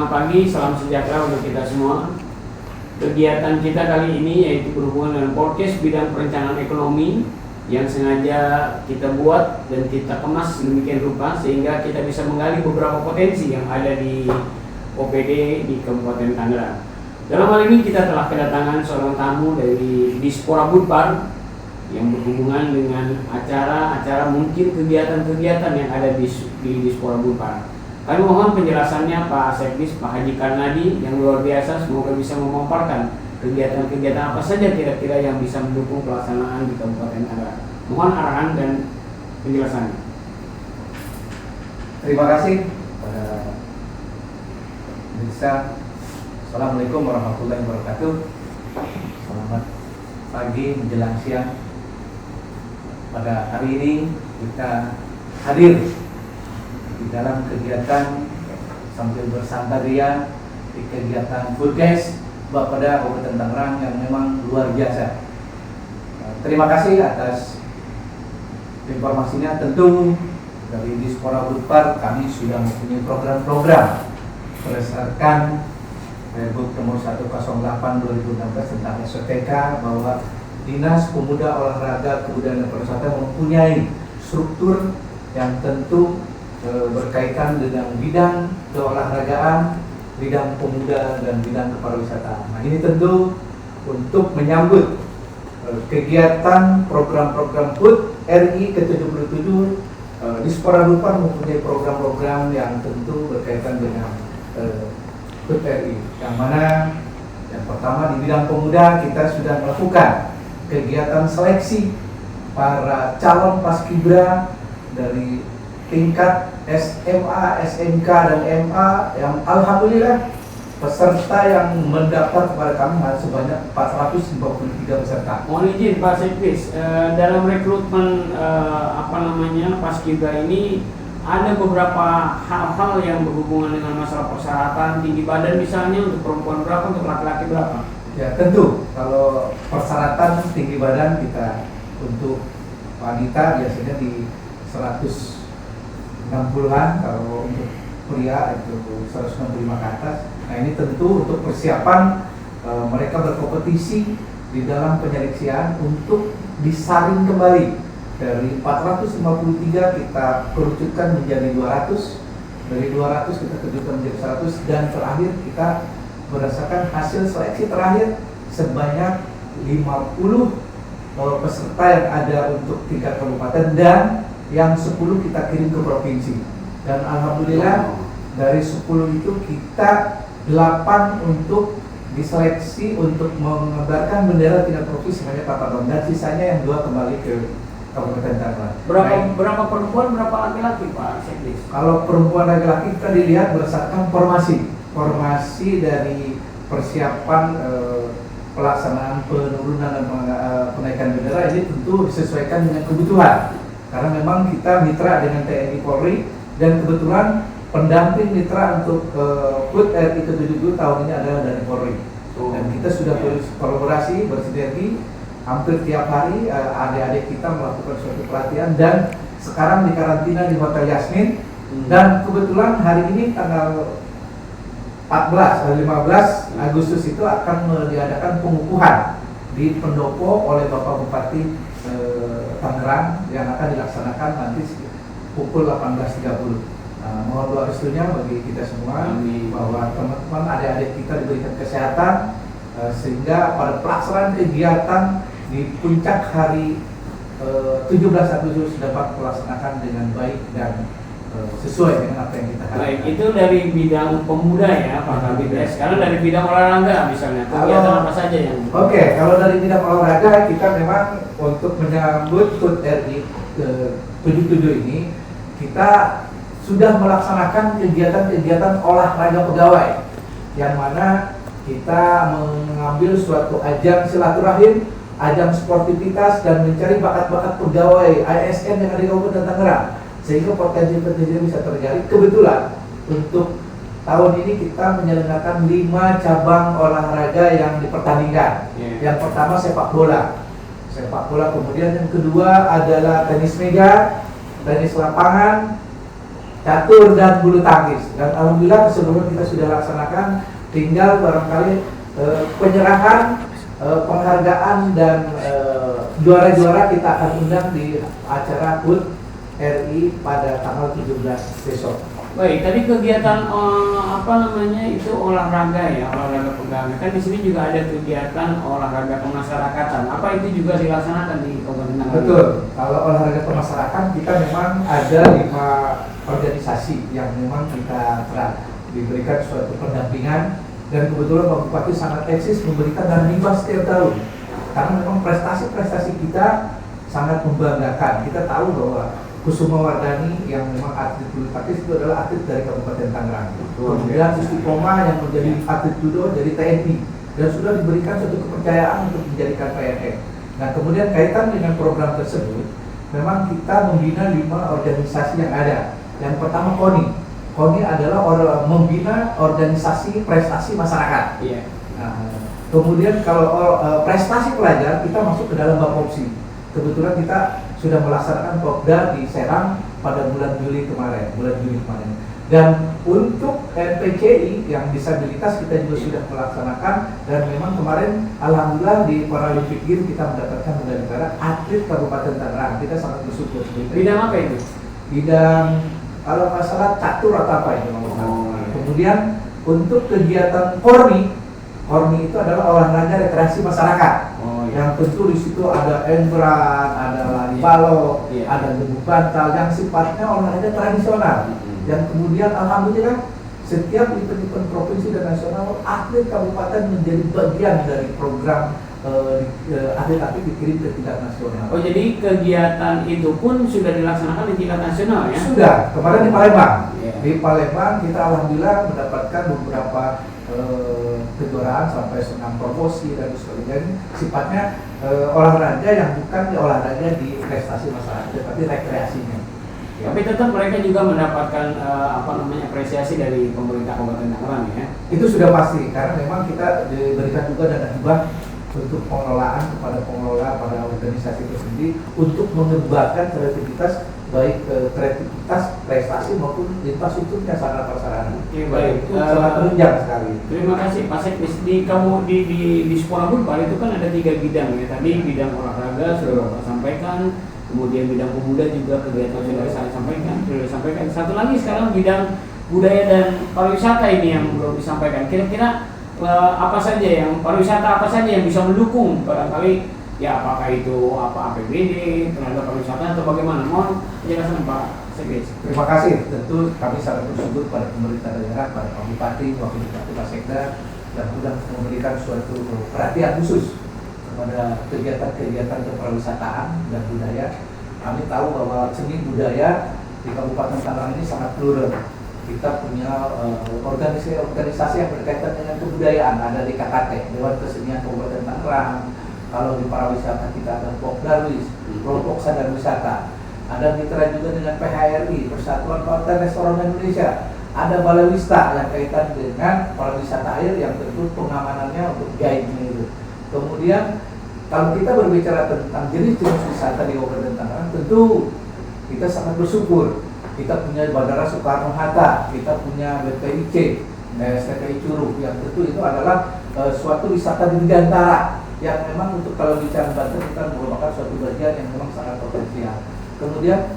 Selamat pagi, salam sejahtera untuk kita semua. Kegiatan kita kali ini yaitu berhubungan dengan podcast bidang perencanaan ekonomi yang sengaja kita buat dan kita kemas demikian rupa sehingga kita bisa menggali beberapa potensi yang ada di OPD di Kabupaten Tangerang. Dalam hal ini kita telah kedatangan seorang tamu dari Dispora Budpar yang berhubungan dengan acara-acara mungkin kegiatan-kegiatan yang ada di Dispora Budpar. Kami mohon penjelasannya Pak Sekdis, Pak Haji Karnadi yang luar biasa, semoga bisa memaparkan kegiatan-kegiatan apa saja kira-kira yang bisa mendukung pelaksanaan di Kabupaten Tangerang. Mohon arahan dan penjelasannya. Terima kasih pada pemirsa. Assalamualaikum warahmatullahi wabarakatuh. Selamat pagi menjelang siang. Pada hari ini kita hadir di dalam kegiatan sambil bersantai ria di kegiatan Foodcast Bapeda Kabupaten Tangerang yang memang luar biasa. Terima kasih atas informasinya. Tentu dari Dispora Budpar kami sudah mempunyai program-program berdasarkan Pergub nomor 108/2016 tentang SOTK bahwa Dinas Pemuda Olahraga Kebudayaan dan Pariwisata mempunyai struktur yang tentu berkaitan dengan bidang keolahragaan, bidang pemuda dan bidang kepariwisataan. Nah, ini tentu untuk menyambut kegiatan program-program HUT RI ke-77. Dispora Budpar mempunyai program-program yang tentu berkaitan dengan HUT RI. Yang mana yang pertama di bidang pemuda kita sudah melakukan kegiatan seleksi para calon paskibra dari tingkat SMA, SMK, dan MA yang alhamdulillah peserta yang mendaftar kepada kami sebanyak 453 peserta. Mohon izin Pak Sekdis, dalam rekrutmen paskibra ini ada beberapa hal-hal yang berhubungan dengan masalah persyaratan tinggi badan misalnya untuk perempuan berapa, untuk laki-laki berapa? Ya tentu kalau persyaratan tinggi badan kita untuk wanita biasanya di 160-an, kalau untuk pria itu 165 ke atas. Nah ini tentu untuk persiapan mereka berkompetisi di dalam penyeleksian untuk disaring kembali dari 453 kita kerucutkan menjadi 200, dari 200 kita kerucutkan menjadi 100, dan terakhir kita berdasarkan hasil seleksi terakhir sebanyak 50 peserta yang ada untuk tingkat kabupaten dan yang 10 kita kirim ke provinsi. Dan alhamdulillah dari 10 itu kita 8 untuk diseleksi untuk mengibarkan bendera tingkat provinsi hanya 4 orang, dan sisanya yang 2 kembali ke Kabupaten Tangerang. Berapa perempuan, berapa laki-laki Pak Sekdis? Kalau perempuan laki-laki kita dilihat berdasarkan formasi dari persiapan pelaksanaan penurunan dan penaikan bendera ini tentu disesuaikan dengan kebutuhan. Karena memang kita mitra dengan TNI Polri dan kebetulan pendamping mitra untuk HUT RI ke-77 tahun ini adalah dari Polri. Dan kita sudah berkolaborasi, bersinergi hampir tiap hari. Adik-adik kita melakukan suatu pelatihan dan sekarang di karantina di Hotel Yasmin. Dan kebetulan hari ini tanggal 15 Agustus itu akan diadakan pengukuhan di Pendopo oleh Bapak Bupati Tangerang yang akan dilaksanakan nanti pukul 18.30. Mohon doa restunya bagi kita semua. Amin. Bahwa teman-teman adik-adik kita diberikan kesehatan sehingga pada pelaksanaan kegiatan di puncak hari 17 Agustus dapat melaksanakan dengan baik dan sesuai dengan apa yang kita harapkan. Baik, itu dari bidang pemuda ya Pak Kabindes. Sekarang dari bidang olahraga misalnya, kegiatan apa saja yang? Oke, kalau dari bidang olahraga kita memang untuk menyambut HUT RI ke-77 ini kita sudah melaksanakan kegiatan-kegiatan olahraga pegawai yang mana kita mengambil suatu ajang silaturahim, ajang sportivitas dan mencari bakat-bakat pegawai ASN yang ada di Kabupaten Tangerang sehingga potensi-potensi bisa terjadi. Kebetulan untuk tahun ini kita menyelenggarakan 5 cabang olahraga yang dipertandingkan. Yang pertama sepak bola, kemudian yang kedua adalah tenis meja, tenis lapangan, catur dan bulu tangkis. Dan alhamdulillah keseluruhan kita sudah laksanakan, tinggal barangkali penyerahan penghargaan dan juara-juara kita akan undang di acara HUT RI pada tanggal 17 besok. Baik, tadi kegiatan apa namanya itu olahraga ya, olahraga pegangan. Kan di sini juga ada kegiatan olahraga kemasyarakatan. Apa itu juga dilaksanakan di Kabupaten Tangerang? Betul. Kalau olahraga kemasyarakatan kita memang ada 5 organisasi yang memang kita telah diberikan suatu pendampingan, dan kebetulan Pak Bupati sangat eksis memberikan dana hibah setiap tahun. Karena memang prestasi-prestasi kita sangat membanggakan. Kita tahu bahwa Kusuma Wardani yang memang atlet bulu tangkis itu adalah atlet dari Kabupaten Tangerang. Kemudian Istiqomah yang menjadi atlet judo dari TNI dan sudah diberikan suatu kepercayaan untuk menjadikan PNS. Nah, kemudian kaitan dengan program tersebut, memang kita membina 5 organisasi yang ada. Yang pertama KONI. KONI adalah membina organisasi prestasi masyarakat. Iya. Nah, kemudian kalau prestasi pelajar kita masuk ke dalam Bapopsi. Kebetulan kita sudah melaksanakan Popda di Serang pada bulan Juli kemarin. Dan untuk NPCI yang disabilitas kita juga sudah melaksanakan, dan memang kemarin alhamdulillah di Paralimpik Games kita mendapatkan medali perak atlet Kabupaten Tangerang. Kita sangat bersyukur. Bidang apa itu? Bidang kalau nggak salah catur atau apa itu. Kemudian untuk kegiatan KORMI itu adalah olahraga rekreasi masyarakat. Yang tentu di situ ada endran, ada lari balok, ada gebuk bantal yang sifatnya olahraga tradisional. Dan kemudian alhamdulillah setiap event provinsi dan nasional atlet kabupaten menjadi bagian dari program atlet-atlet dikirim ke tingkat nasional. Oh, jadi kegiatan itu pun sudah dilaksanakan di tingkat nasional ya? Sudah, kemarin di Palembang. Yeah. Di Palembang kita alhamdulillah mendapatkan beberapa kejuaraan sampai senam promosi dan sebagainya. Sifatnya olahraga yang bukan olahraga di prestasi masyarakat, tetapi rekreasinya. Ya. Tapi tetap mereka juga mendapatkan apresiasi dari pemerintah Kabupaten Tangerang ya. Itu sudah pasti, karena memang kita diberikan juga dana hibah untuk pengelolaan kepada pengelola pada organisasi itu sendiri untuk mengembangkan kreativitas, baik kreativitas prestasi maupun infrastrukturnya sarana prasarana. Oke, baik. Itu sangat menunjang sekali. Terima kasih Pak Sekdes. Di Sekolah Unpar itu kan ada 3 bidang ya. Tadi bidang olahraga sudah Bapak sampaikan, kemudian bidang pemuda juga kegiatan sudah saya sampaikan. Satu lagi sekarang bidang budaya dan pariwisata ini yang belum disampaikan. Kira-kira apa saja yang pariwisata apa saja yang bisa mendukung barangkali ya, apakah itu APBD tenaga pariwisata atau bagaimana? Mohon penjelasan Pak Sekdes. Terima kasih. Tentu kami sangat bersyukur pada pemerintah daerah, pada Pak Bupati, Wakil Bupati, Pak Sekda, yang sudah memberikan suatu perhatian khusus kepada kegiatan-kegiatan kepariwisataan dan budaya. Kami tahu bahwa seni budaya di Kabupaten Tangerang ini sangat plural. Kita punya organisasi yang berkaitan dengan kebudayaan, ada di KKT, Dewan Kesenian Kabupaten Tangerang. Kalau di pariwisata kita ada Pokdarwis, Kelompok Sadar Wisata. Ada mitra juga dengan PHRI, Persatuan Hotel Restoran Indonesia. Ada Balai Wista yang kaitan dengan pariwisata air yang tentu pengamanannya untuk guide-nya itu. Kemudian kalau kita berbicara tentang jenis-jenis wisata di Kabupaten Tangerang, tentu kita sangat bersyukur. Kita punya Bandara Soekarno-Hatta, kita punya BPIC, STPI Curug, yang tentu itu adalah suatu wisata dirgantara yang memang untuk kalau bicara Banten kita merupakan suatu bagian yang memang sangat potensial. Kemudian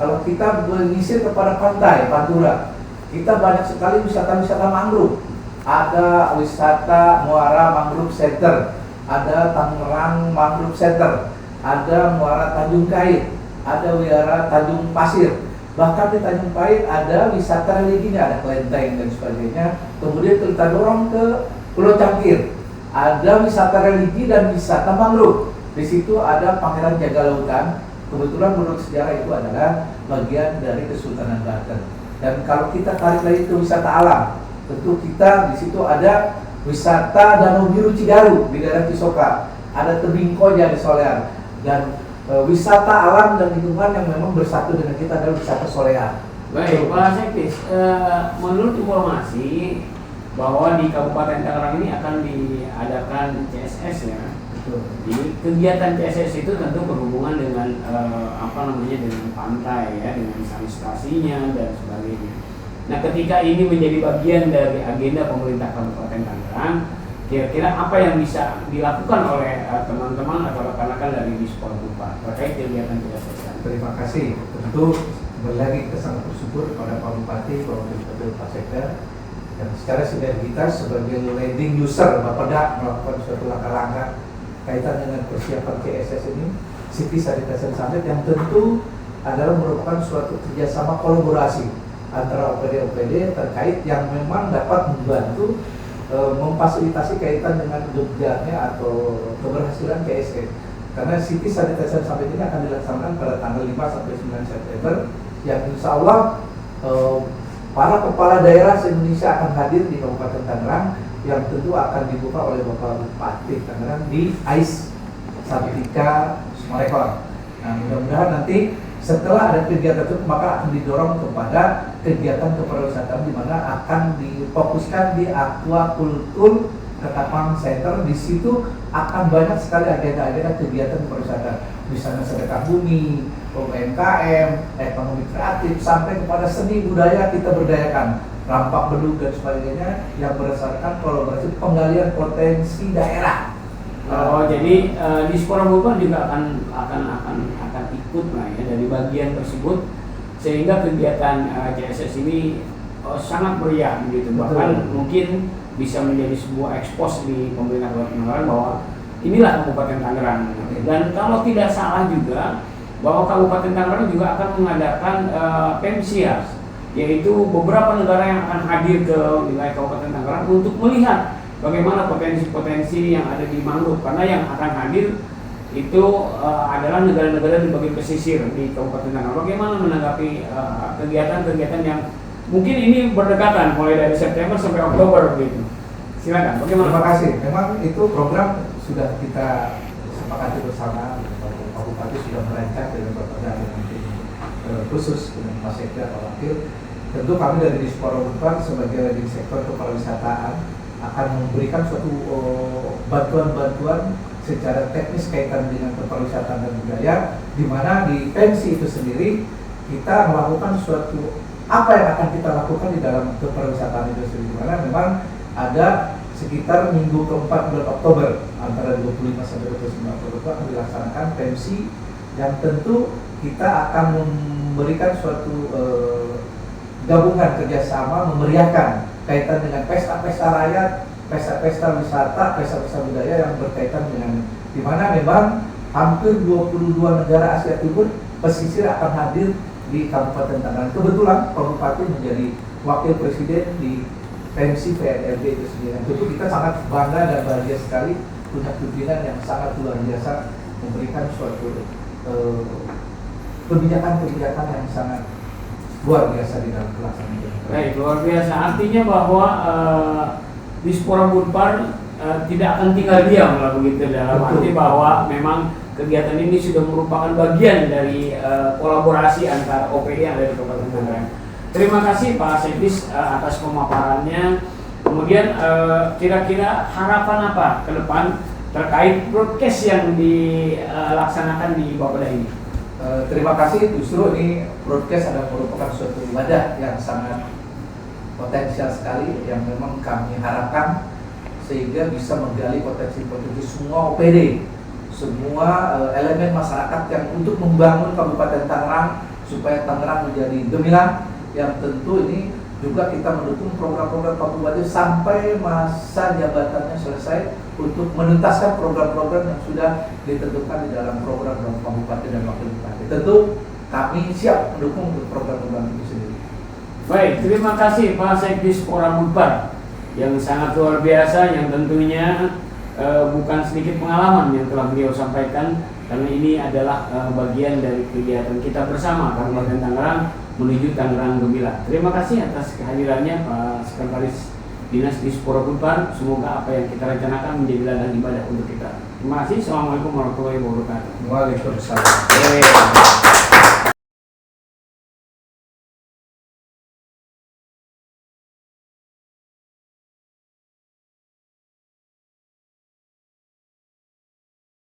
kalau kita menyisir kepada pantai Pantura, kita banyak sekali wisata-wisata mangrove. Ada wisata Muara Mangrove Center, ada Tangerang Mangrove Center, ada Muara Tanjung Kait, ada Wiara Tanjung Pasir. Bahkan di Tanjung Pait ada wisata religinya, ada kelenteng dan sebagainya. Kemudian kita dorong ke Pulau Cangkir, ada wisata religi dan wisata mangrove. Di situ ada Pangeran Jaga Lautan. Kebetulan menurut sejarah itu adalah bagian dari Kesultanan Banten. Dan kalau kita tarik lagi ke wisata alam, tentu kita di situ ada wisata Danau Biru Cigaru di daerah Cisoka, ada tebing koja di Solear, dan wisata alam dan lingkungan yang memang bersatu dengan kita adalah wisata Solear. Baik, Pak Sekdes, menurut informasi bahwa di Kabupaten Tangerang ini akan diadakan CSS ya, Jadi kegiatan CSS itu tentu berhubungan dengan dengan pantai ya, dengan sanitasinya dan sebagainya. Nah, ketika ini menjadi bagian dari agenda pemerintah Kabupaten Tangerang, kira-kira apa yang bisa dilakukan oleh teman-teman atau rekan-rekan dari Disporbudpar terkait kegiatan CSS? Terima kasih. Tentu kembali kita sangat bersyukur kepada Pak Bupati, Pak Wakil Pak Sekda, dan secara sinergitas sebagai leading user Bapeda melakukan suatu langkah-langkah kaitan dengan persiapan CSS ini, City Sanitation Summit yang tentu adalah merupakan suatu kerjasama kolaborasi antara OPD-OPD terkait yang memang dapat membantu memfasilitasi kaitan dengan gegarnya atau keberhasilan CSS. Karena City Sanitation Summit ini akan dilaksanakan pada tanggal 5 sampai 9 September yang insya Allah para kepala daerah se-Indonesia akan hadir di Kabupaten Tangerang yang tentu akan dibuka oleh Bapak Bupati Tangerang di AIS Sabtika Sumarekon. Nah, mudah-mudahan nanti setelah ada kegiatan itu maka akan didorong kepada kegiatan kepariwisataan di mana akan difokuskan di aquaculture Ketapang Center. Di situ akan banyak sekali agenda-agenda kegiatan pariwisata, misalnya sedekah bumi, UMKM, ekonomi kreatif, sampai kepada seni budaya kita berdayakan, rampak bedug dan sebagainya yang berdasarkan kolaborasi penggalian potensi daerah. Jadi Disporbudpar juga akan ikut lah ya dari bagian tersebut, sehingga kegiatan CSS ini sangat meriah begitu. Bahkan mungkin bisa menjadi sebuah ekspos di pemerintah Kabupaten Tangerang bahwa inilah Kabupaten Tangerang. Dan kalau tidak salah juga bahwa Kabupaten Tangerang juga akan mengadakan PEMSIAS, yaitu beberapa negara yang akan hadir ke wilayah Kabupaten Tangerang untuk melihat bagaimana potensi-potensi yang ada di mangrove, karena yang akan hadir itu adalah negara-negara di bagian pesisir di Kabupaten Tangerang. Bagaimana menanggapi kegiatan-kegiatan yang mungkin ini berdekatan mulai dari September sampai Oktober begitu? Silakan. Bagaimana? Terima kasih. Memang itu program sudah kita sepakati bersama. Pak Bupati sudah merancang dengan Bapak khusus dengan Pak Sekda, Pak Wakil. Tentu kami dari Disporbudpar sebagai leading sektor kepariwisataan akan memberikan suatu bantuan-bantuan secara teknis kaitan dengan kepariwisataan dan budaya, di mana di pensi itu sendiri kita melakukan suatu apa yang akan kita lakukan di dalam kepariwisataan itu sendiri, di mana memang ada sekitar minggu keempat bulan Oktober antara 25 sampai 29 Oktober akan dilaksanakan pensi yang tentu kita akan memberikan suatu gabungan kerjasama memeriahkan kaitan dengan pesta-pesta rakyat, pesta-pesta wisata, pesta-pesta budaya yang berkaitan dengan di mana memang hampir 22 negara Asia Timur pesisir akan hadir di Kabupaten Tangerang. Kebetulan Pak Bupati menjadi wakil presiden di pensi PNRB itu sendiri. Tentu kita sangat bangga dan bahagia sekali punya pimpinan yang sangat luar biasa memberikan suatu kebijakan-kebijakan yang sangat luar biasa di dalam pelaksanaan. Baik, luar biasa. Artinya bahwa Disporbudpar tidak akan tinggal diam lah begitu, dalam arti bahwa memang kegiatan ini sudah merupakan bagian dari kolaborasi antara OPD yang ada di Kabupaten Tangerang. Terima kasih Pak Sekdis atas pemaparannya. Kemudian kira-kira harapan apa ke depan terkait broadcast yang dilaksanakan di Bapeda ini? Terima kasih. Justru ini broadcast adalah merupakan suatu wadah yang sangat potensial sekali yang memang kami harapkan sehingga bisa menggali potensi-potensi semua OPD, semua elemen masyarakat yang untuk membangun Kabupaten Tangerang supaya Tangerang menjadi gemilang, yang tentu ini juga kita mendukung program-program Pak Bupati sampai masa jabatannya selesai untuk menuntaskan program-program yang sudah ditentukan di dalam program Pak Bupati dan Wakil Bupati. Tentu kami siap mendukung untuk program-program itu sendiri. Baik, terima kasih Pak Sekdis Disporbudpar yang sangat luar biasa, yang tentunya bukan sedikit pengalaman yang telah beliau sampaikan, karena ini adalah bagian dari kegiatan kita bersama Kabupaten Tangerang menuju Tangerang Gemilang. Terima kasih atas kehadirannya Pak Sekretaris Dinas Disporbudpar. Semoga apa yang kita rencanakan menjadi ladang ibadah untuk kita. Terima kasih. Assalamualaikum warahmatullahi wabarakatuh. Waalaikumsalam.